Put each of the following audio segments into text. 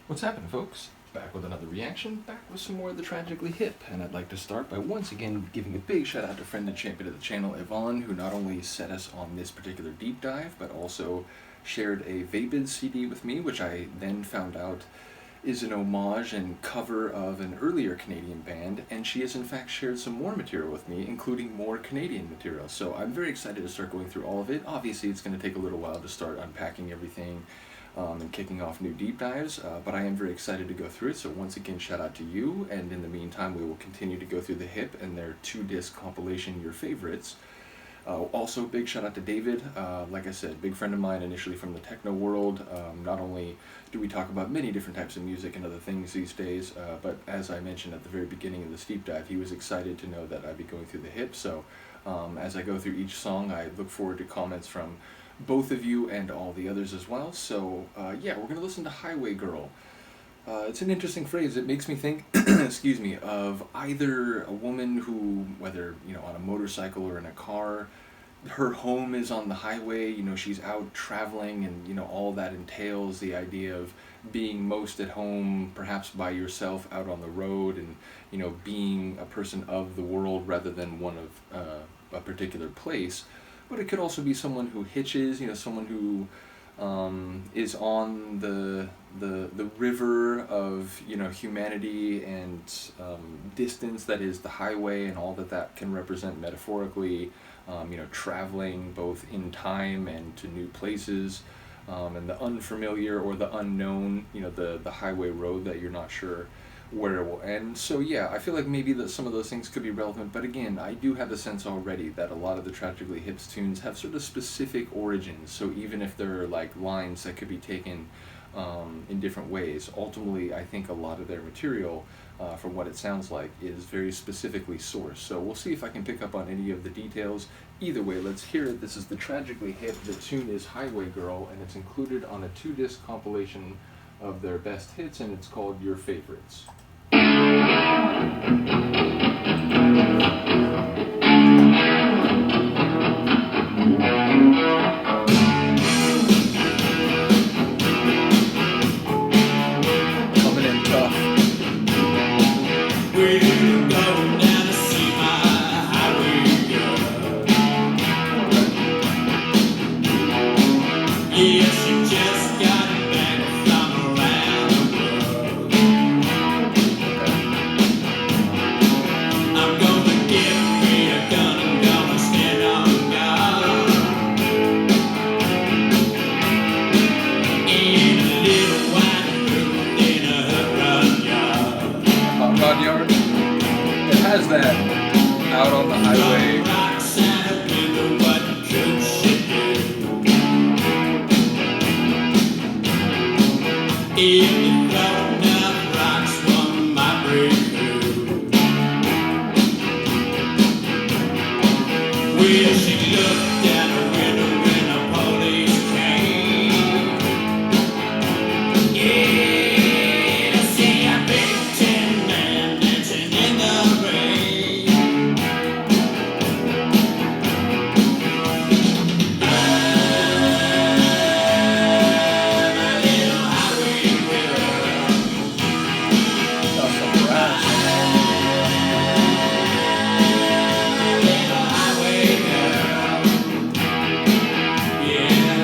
What's happening, folks? Back with another reaction, back with some more of the Tragically Hip, and I'd like to start by once again giving a big shout out to friend and champion of the channel, Yvonne, who not only set us on this particular deep dive, but also shared a Vapid CD with me, which I then found out is an homage and cover of an earlier Canadian band, and she has in fact shared some more material with me, including more Canadian material. So I'm very excited to start going through all of it. Obviously, it's going to take a little while to start unpacking everything and kicking off new deep dives, but I am very excited to go through it. So once again, shout out to you, and in the meantime, we will continue to go through the Hip and their 2-disc compilation, Yer Favourites. Also, big shout out to David. Like I said, big friend of mine initially from the techno world. Not only do we talk about many different types of music and other things these days, but as I mentioned at the very beginning of this deep dive, he was excited to know that I'd be going through the Hip. So as I go through each song, I look forward to comments from both of you and all the others as well. So yeah, we're going to listen to Highway Girl. It's an interesting phrase. It makes me think, excuse me, of either a woman who, whether, on a motorcycle or in a car, her home is on the highway, she's out traveling, and, all that entails the idea of being most at home, perhaps by yourself out on the road, and, being a person of the world rather than one of a particular place. But it could also be someone who hitches, someone who is on the river of humanity and distance that is the highway, and all that can represent metaphorically. Traveling both in time and to new places, and the unfamiliar or the unknown. The highway road that you're not sure where it will end. So yeah, I feel like maybe that some of those things could be relevant, but again, I do have a sense already that a lot of the Tragically Hip's tunes have sort of specific origins, so even if there are like lines that could be taken in different ways, ultimately I think a lot of their material, from what it sounds like, is very specifically sourced. So we'll see if I can pick up on any of the details. Either way, let's hear it. This is the Tragically Hip. The tune is Highway Girl, and it's included on a 2-disc compilation of their best hits, and it's called Yer Favourites. Coming in tough. We're going down to see my highway girl. Yeah, she just got back from around the world. I'm gonna get me a gun, I'm gonna stand on guard. In a little wide room in a run yard. Hot Rod Yard? It has that out on the highway. Rocks and a window, what could she do? If you throw enough rocks, one might break through. Well, she looked out her window when the police came. Yeah, see a big tin man dancing in the rain. I'm a little highway girl. Got some brass. Little highway girl. Yeah.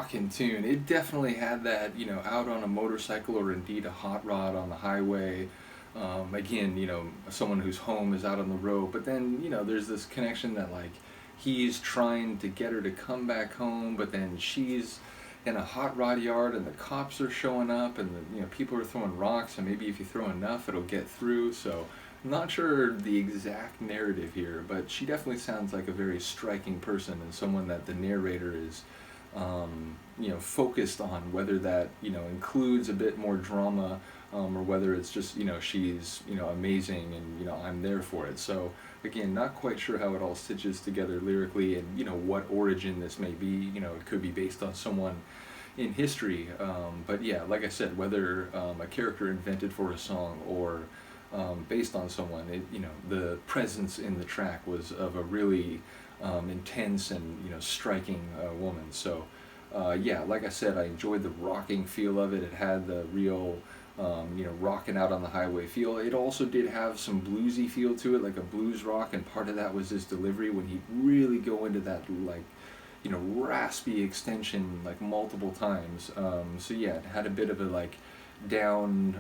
rockin' tune. It definitely had that, out on a motorcycle or indeed a hot rod on the highway. Again, someone whose home is out on the road, but then, there's this connection that, like, he's trying to get her to come back home, but then she's in a hot rod yard and the cops are showing up and people are throwing rocks, and maybe if you throw enough it'll get through. So I'm not sure the exact narrative here, but she definitely sounds like a very striking person and someone that the narrator is focused on, whether that includes a bit more drama, or whether it's just she's amazing and I'm there for it. So again, not quite sure how it all stitches together lyrically, and what origin this may be. It could be based on someone in history, but yeah, like I said, whether a character invented for a song or based on someone, the presence in the track was of a really intense and striking woman. So yeah, like I said, I enjoyed the rocking feel of it. It had the real rocking out on the highway feel. It also did have some bluesy feel to it, like a blues rock, and part of that was his delivery when he'd really go into that, like, raspy extension, like, multiple times. So yeah, it had a bit of a, like, down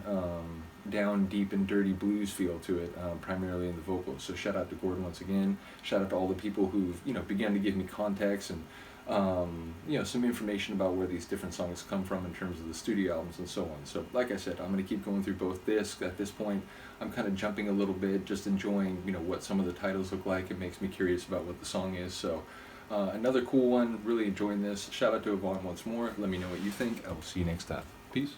deep and dirty blues feel to it, primarily in the vocals. So shout out to Gordon once again. Shout out to all the people who've began to give me context and some information about where these different songs come from in terms of the studio albums and so on. So like I said, I'm going to keep going through both discs. At this point, I'm kind of jumping a little bit, just enjoying what some of the titles look like. It makes me curious about what the song is. So another cool one, really enjoying this. Shout out to Yvonne once more. Let me know what you think. I will see you next time. Peace.